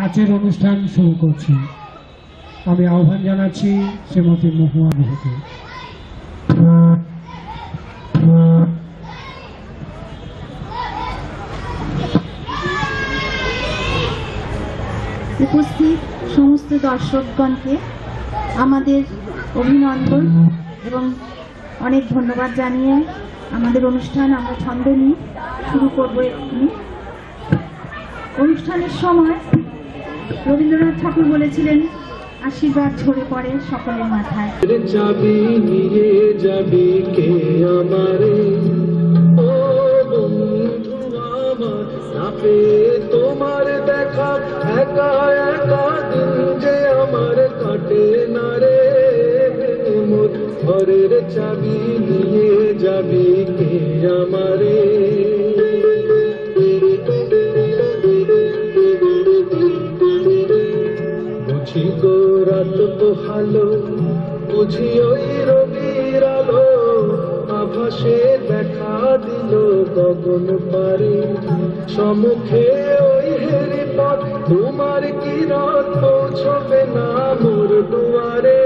নাচের অনুষ্ঠান শুরু করছি। আমি আহ্বান জানাচ্ছি শ্রীমতী মহুয়া গুহকে। উপস্থিত সমস্ত দর্শকগণকে আমাদের অভিনন্দন এবং অনেক ধন্যবাদ জানিয়ে আমাদের অনুষ্ঠান আমরা ছন্দ নিয়ে শুরু করবো। এক্ষুনি অনুষ্ঠানের সময় রবীন্দ্রনাথ ঠাকুর বলেছিলেন, আশীর্বাদ ঝরে পড়ে সকলের মাথায়। যাবি নিয়ে যাবি কে আমারে, ও বন্ধু আমার, না পেয়ে তোমার দেখা একা একা দিন যে আমার কাটে না রে। মোর ঘরের চাবি নিয়ে যাবি কে আমারে। বুঝি গো রাত পোহালো, বুঝি ওই রবির আলো, আভাসে দেখা দিল গগন পারে। সম্মুখে ওই হেরি পথ, তোমার কি রাত পৌঁছবে না মোর দুয়ারে।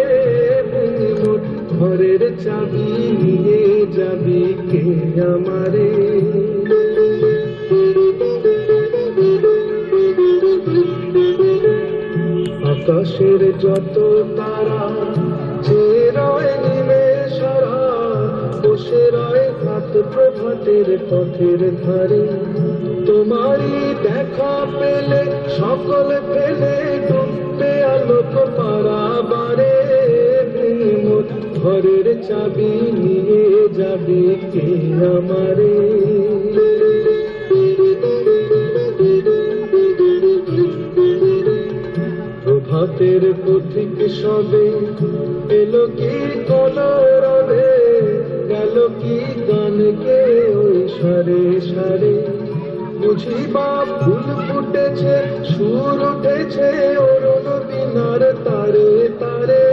মোর ঘরের চাবি নিয়ে যাবি কে আমারে। আকাশের যত তারা যে রয় নিমেষরা, বসে রয় রাত প্রভাতের পথের ধারে। তোমারই দেখা পেলে সকল ফেলে ডুবতে আলোক পারাবারে। মোর ঘরের চাবি নিয়ে যাবি কে আমারে। প্রভাতের পথিক সবে এলো কি কলরবে, গেল কি গান গে ওই সারে সারে। বুঝি বা ফুল ফুটেছে, সুর উঠেছে অরুণ বিনার তারে তারে।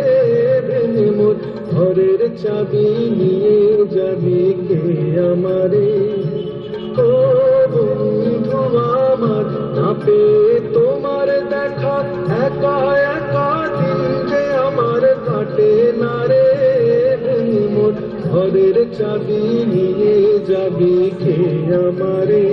মোর ঘরের চাবি নিয়ে যাবি কে আমারে। ও বন্ধু আমার, না পেয়ে তোমার দেখা একা একা দিন যে আমার কাটে না রে। মোর ঘরের চাবি নিয়ে যাবি কে আমারে।